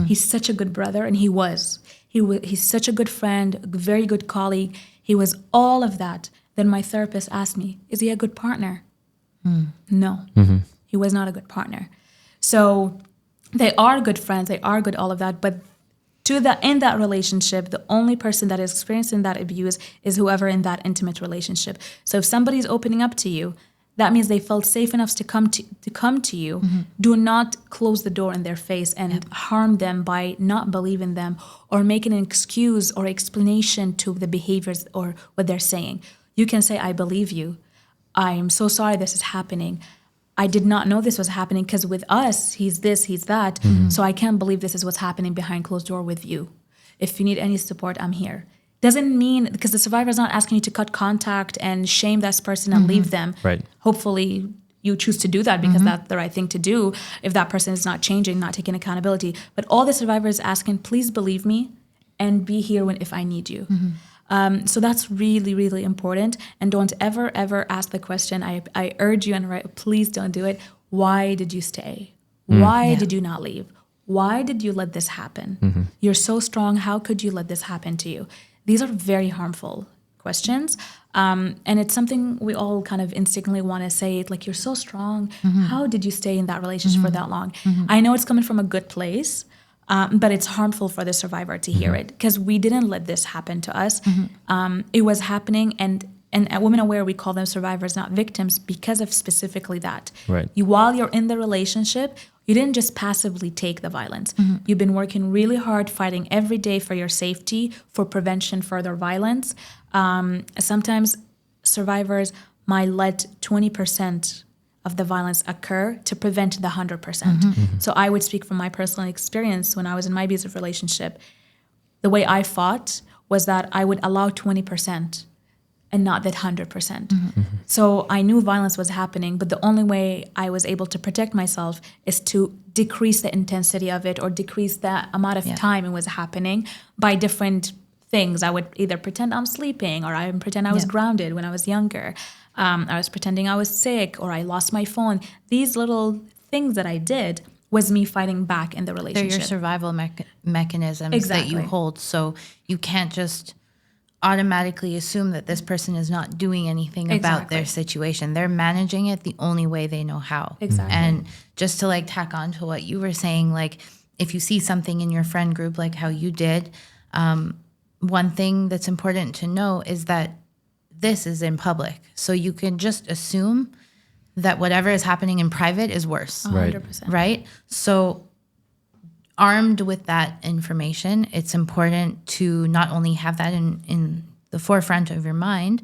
He's such a good brother. And he was. He's such a good friend, a very good colleague. He was all of that. Then my therapist asked me, is he a good partner? No, he was not a good partner. So they are good friends, they are good all of that, but in that relationship, the only person that is experiencing that abuse is whoever in that intimate relationship. So if somebody's opening up to you, that means they felt safe enough to come to you. Do not close the door in their face and harm them by not believing them or making an excuse or explanation to the behaviors or what they're saying. You can say, I believe you. I'm so sorry this is happening. I did not know this was happening because with us, he's this, he's that. So I can't believe this is what's happening behind closed door with you. If you need any support, I'm here. Doesn't mean, because the survivor is not asking you to cut contact and shame this person and leave them. Right. Hopefully you choose to do that because that's the right thing to do if that person is not changing, not taking accountability. But all the survivor is asking, please believe me and be here if I need you. So that's really, really important. And don't ever, ever ask the question. I urge you, and please don't do it. Why did you stay? Why did you not leave? Why did you let this happen? You're so strong. How could you let this happen to you? These are very harmful questions. And it's something we all kind of instinctively want to say, like, you're so strong. How did you stay in that relationship for that long? I know it's coming from a good place. But it's harmful for the survivor to hear it because we didn't let this happen to us. It was happening, and at Women Aware, we call them survivors, not victims, because of specifically that. Right. While you're in the relationship, you didn't just passively take the violence. You've been working really hard, fighting every day for your safety, for prevention further violence. Sometimes survivors might let 20% of the violence occur to prevent the 100%. So I would speak from my personal experience when I was in my abusive relationship. The way I fought was that I would allow 20% and not that 100%. So I knew violence was happening, but the only way I was able to protect myself is to decrease the intensity of it or decrease the amount of time it was happening by different things. I would either pretend I'm sleeping, or I would pretend I was grounded when I was younger. I was pretending I was sick, or I lost my phone. These little things that I did was me fighting back in the They're relationship. your survival mechanisms that you hold. So you can't just automatically assume that this person is not doing anything about their situation. They're managing it the only way they know how. Exactly. And just to like tack on to what you were saying, like if you see something in your friend group like how you did, one thing that's important to know is that this is in public. So you can just assume that whatever is happening in private is worse. 100%. Right? So armed with that information, it's important to not only have that in the forefront of your mind,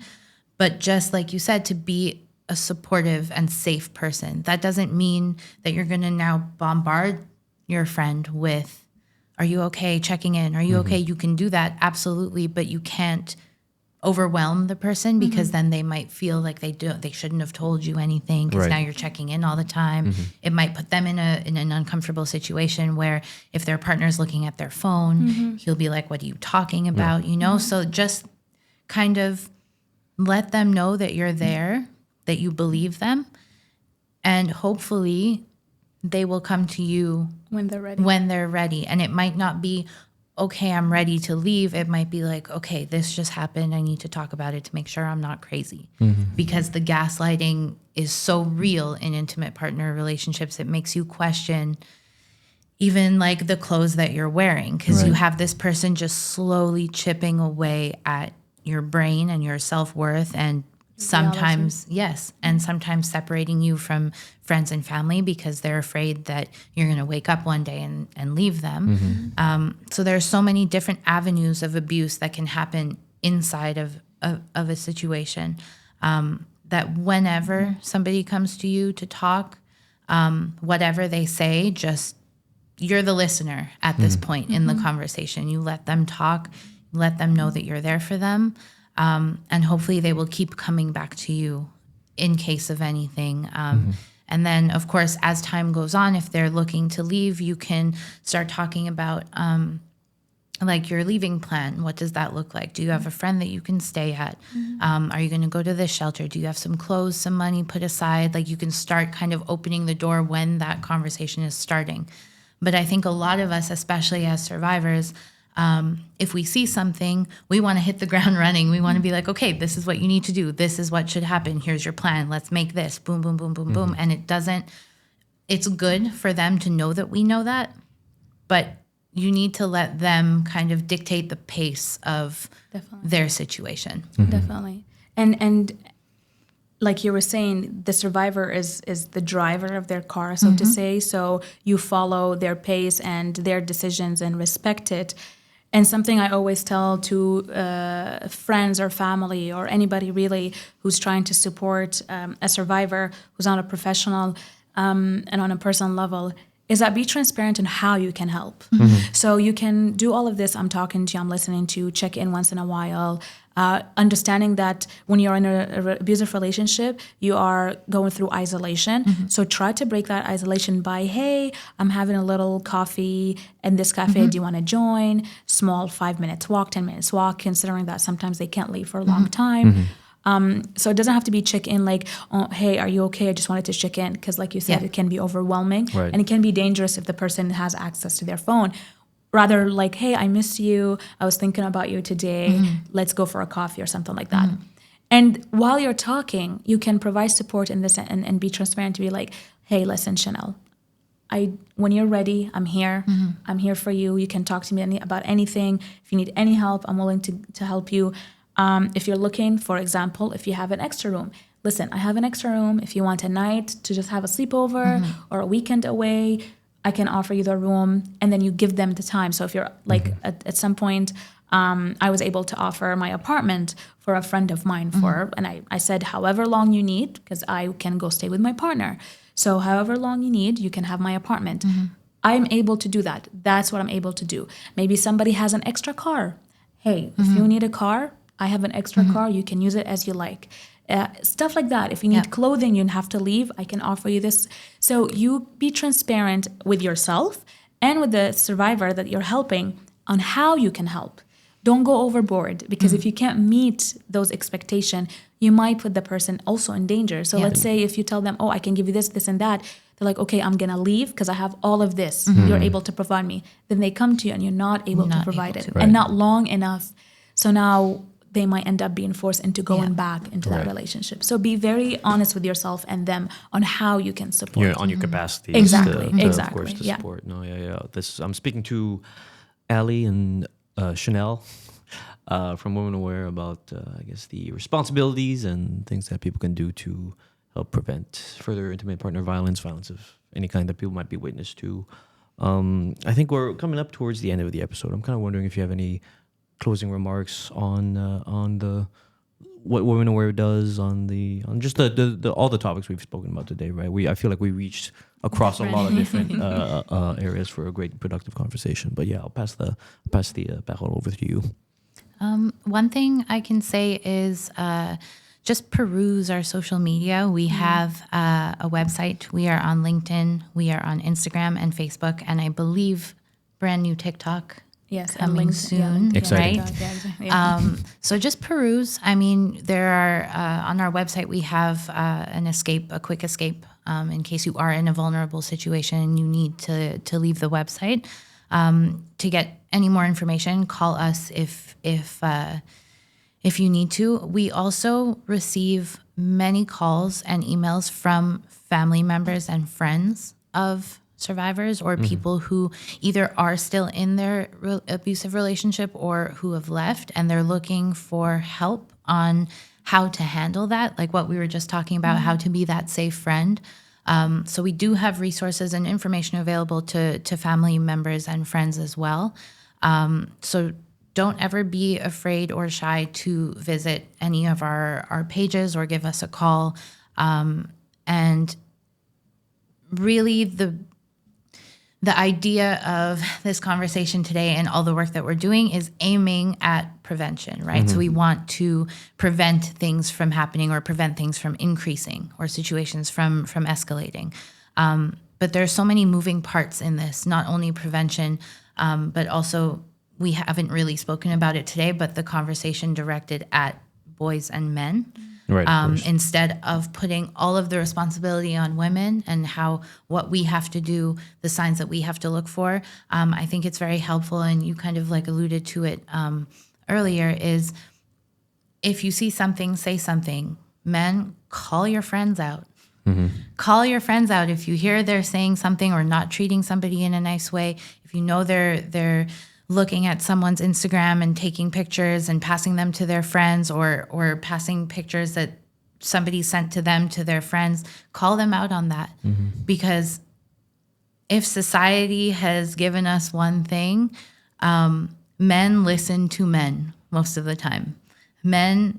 but just like you said, to be a supportive and safe person. That doesn't mean that you're going to now bombard your friend with, are you okay? Checking in. Are you okay? You can do that. Absolutely. But you can't overwhelm the person, because then they might feel like they shouldn't have told you anything, because now you're checking in all the time. It might put them in an uncomfortable situation where if their partner's looking at their phone, he'll be like, what are you talking about? You know? So just kind of let them know that you're there, that you believe them, and hopefully they will come to you When they're ready. And it might not be, okay, I'm ready to leave. It might be like, okay, this just happened. I need to talk about it to make sure I'm not crazy. Because the gaslighting is so real in intimate partner relationships. It makes you question even like the clothes that you're wearing, because you have this person just slowly chipping away at your brain and your self-worth, and sometimes sometimes separating you from friends and family because they're afraid that you're going to wake up one day and leave them. So there's so many different avenues of abuse that can happen inside of a situation, that whenever somebody comes to you to talk, whatever they say, just you're the listener at this point in the conversation. You let them talk, let them know that you're there for them. And hopefully they will keep coming back to you in case of anything. And then, of course, as time goes on, if they're looking to leave, you can start talking about like your leaving plan. What does that look like? Do you have a friend that you can stay at? Are you going to go to this shelter? Do you have some clothes, some money put aside? Like you can start kind of opening the door when that conversation is starting. But I think a lot of us, especially as survivors, if we see something, we want to hit the ground running. We want to be like, okay, this is what you need to do. This is what should happen. Here's your plan. Let's make this. Boom, boom, boom, boom, boom. And it's good for them to know that we know that, but you need to let them kind of dictate the pace of their situation. Definitely. And like you were saying, the survivor is the driver of their car, so to say. So you follow their pace and their decisions and respect it. And something I always tell to friends or family or anybody really who's trying to support a survivor who's not a professional and on a personal level is that be transparent in how you can help. So you can do all of this. I'm talking to you, I'm listening to you, check in once in a while, understanding that when you're in an abusive relationship, you are going through isolation. So try to break that isolation by, hey, I'm having a little coffee in this cafe. Do you want to join? Small 5 minutes walk, 10 minutes walk, considering that sometimes they can't leave for a long time. So it doesn't have to be check in like, oh, hey, are you okay? I just wanted to check in. Because like you said, it can be overwhelming. And it can be dangerous if the person has access to their phone. Rather like, hey, I miss you. I was thinking about you today. Let's go for a coffee or something like that. And while you're talking, you can provide support in this and be transparent to be like, hey, listen, Shennel, when you're ready, I'm here. I'm here for you. You can talk to me about anything. If you need any help, I'm willing to help you. If you're looking, for example, if you have an extra room, listen, I have an extra room. If you want a night to just have a sleepover or a weekend away, I can offer you the room, and then you give them the time. So if you're like at some point, I was able to offer my apartment for a friend of mine and I said, however long you need, because I can go stay with my partner. So however long you need, you can have my apartment. I'm able to do that. That's what I'm able to do. Maybe somebody has an extra car. Hey, if you need a car, I have an extra car. You can use it as you like. Stuff like that. If you need clothing, you have to leave, I can offer you this. So you be transparent with yourself and with the survivor that you're helping on how you can help. Don't go overboard, because if you can't meet those expectations, you might put the person also in danger. So let's say if you tell them, oh, I can give you this, this, and that. They're like, okay, I'm going to leave because I have all of this. You're able to provide me. Then they come to you and you're not able to provide it and not long enough. So now they might end up being forced into going back into that relationship. So be very honest with yourself and them on how you can support. On your capacity. Exactly. Of course, to support. No, I'm speaking to Ali and Shennel from Women Aware about, I guess, the responsibilities and things that people can do to help prevent further intimate partner violence of any kind that people might be witness to. I think we're coming up towards the end of the episode. I'm kind of wondering if you have any closing remarks on the what Women Aware does on just the all the topics we've spoken about today, right? I feel like we reached across a lot of different areas for a great productive conversation. But yeah, I'll pass the parole over to you. One thing I can say is just peruse our social media. We have a website. We are on LinkedIn. We are on Instagram and Facebook, and I believe brand new TikTok. Yes, coming soon, exciting. Right? So just peruse. I mean, there are on our website we have a quick escape in case you are in a vulnerable situation and you need to leave the website. To get any more information, call us if you need to. We also receive many calls and emails from family members and friends of survivors or people who either are still in their abusive relationship or who have left, and they're looking for help on how to handle that, like what we were just talking about, how to be that safe friend. So we do have resources and information available to family members and friends as well. So don't ever be afraid or shy to visit any of our pages or give us a call. And really the idea of this conversation today and all the work that we're doing is aiming at prevention, right? So we want to prevent things from happening or prevent things from increasing or situations from escalating. But there's so many moving parts in this, not only prevention, but also we haven't really spoken about it today, but the conversation directed at boys and men. Right, instead of putting all of the responsibility on women and what we have to do, the signs that we have to look for. I think it's very helpful, and you kind of like alluded to it earlier, is if you see something, say something. Men, call your friends out. Call your friends out if you hear they're saying something or not treating somebody in a nice way. If you know they're looking at someone's Instagram and taking pictures and passing them to their friends or passing pictures that somebody sent to them to their friends, call them out on that. Because if society has given us one thing, men listen to men most of the time. Men,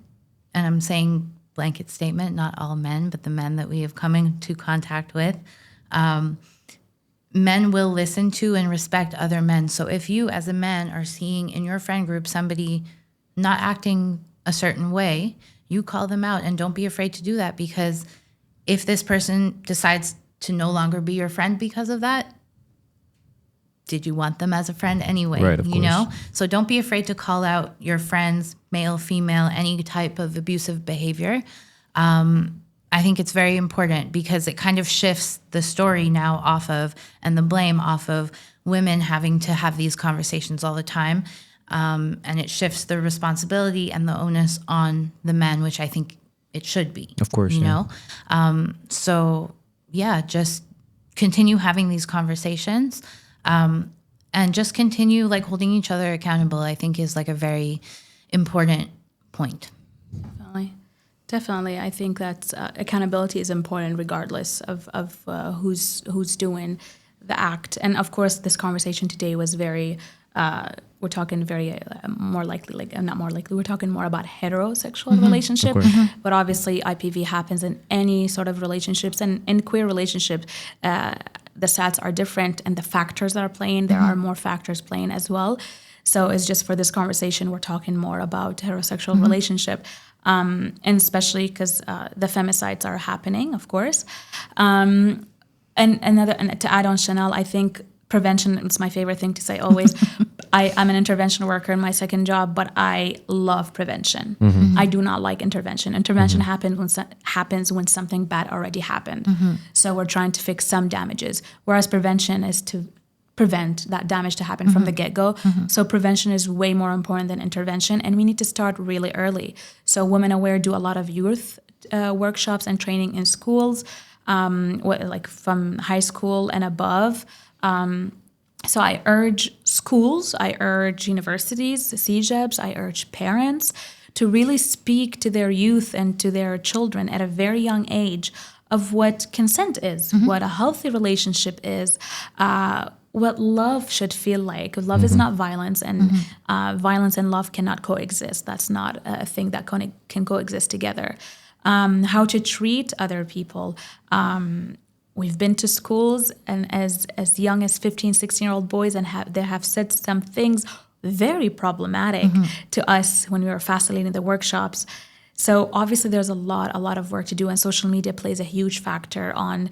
and I'm saying blanket statement, not all men, but the men that we have come into contact with, men will listen to and respect other men. So if you as a man are seeing in your friend group somebody not acting a certain way, you call them out, and don't be afraid to do that, because if this person decides to no longer be your friend because of that, did you want them as a friend anyway? Right, of course. Know? So don't be afraid to call out your friends, male, female, any type of abusive behavior. I think it's very important because it kind of shifts the story now off of, and the blame off of, women having to have these conversations all the time. And it shifts the responsibility and the onus on the men, which I think it should be. Of course, you know? So yeah, just continue having these conversations, and just continue like holding each other accountable, I think is like a very important point. Definitely. I think that accountability is important regardless of who's doing the act. And of course, this conversation today was very we're talking very more likely, not more likely, we're talking more about heterosexual relationship. But obviously IPV happens in any sort of relationships, and in queer relationships, the stats are different, and the factors that are playing, there are more factors playing as well. So it's just for this conversation, we're talking more about heterosexual relationship, and especially because the femicides are happening, of course. And to add on, Shennel, I think prevention, it's my favorite thing to say always. I'm an intervention worker in my second job, but I love prevention. I do not like intervention. Intervention happens when something bad already happened. So we're trying to fix some damages, whereas prevention is to prevent that damage to happen from the get-go. So prevention is way more important than intervention, and we need to start really early. So Women Aware do a lot of youth workshops and training in schools, like from high school and above. So I urge schools, I urge universities, CEGEPs, I urge parents to really speak to their youth and to their children at a very young age of what consent is, what a healthy relationship is, what love should feel like. Love is not violence, and violence and love cannot coexist. That's not a thing that can coexist together. How to treat other people. We've been to schools, and as young as 15, 16-year-old boys, and they have said some things very problematic to us when we were facilitating the workshops. So obviously there's a lot of work to do, and social media plays a huge factor on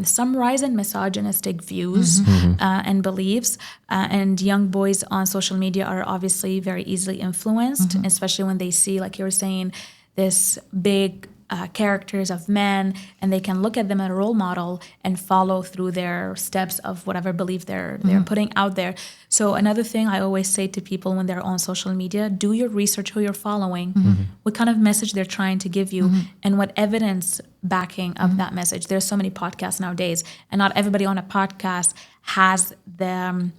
some rise in misogynistic views and beliefs. And young boys on social media are obviously very easily influenced, especially when they see, like you were saying, this big characters of men, and they can look at them as a role model and follow through their steps of whatever belief they're putting out there. So another thing I always say to people when they're on social media, do your research who you're following, what kind of message they're trying to give you, and what evidence backing of that message. There's so many podcasts nowadays, and not everybody on a podcast has the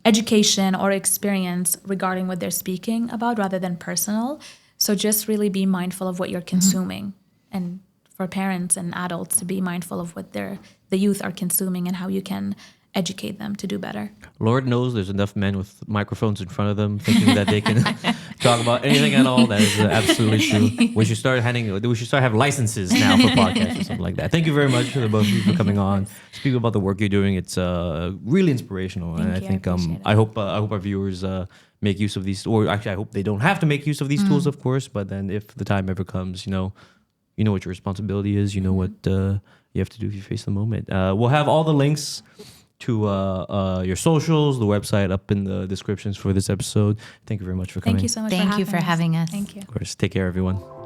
education or experience regarding what they're speaking about rather than personal. So just really be mindful of what you're consuming. And for parents and adults to be mindful of what the youth are consuming and how you can educate them to do better. Lord knows there's enough men with microphones in front of them thinking that they can talk about anything at all. That is absolutely true. We should start have licenses now for podcasts or something like that. Thank you very much for the both of you for coming on, speaking about the work you're doing. It's really inspirational, and I think I hope our viewers make use of these, or actually I hope they don't have to make use of these tools, of course. But then if the time ever comes, you know what your responsibility is. You know what you have to do if you face the moment. We'll have all the links to your socials, the website up in the descriptions for this episode. Thank you very much for coming. Thank you so much Thank you for having us. Thank you. Of course. Take care, everyone.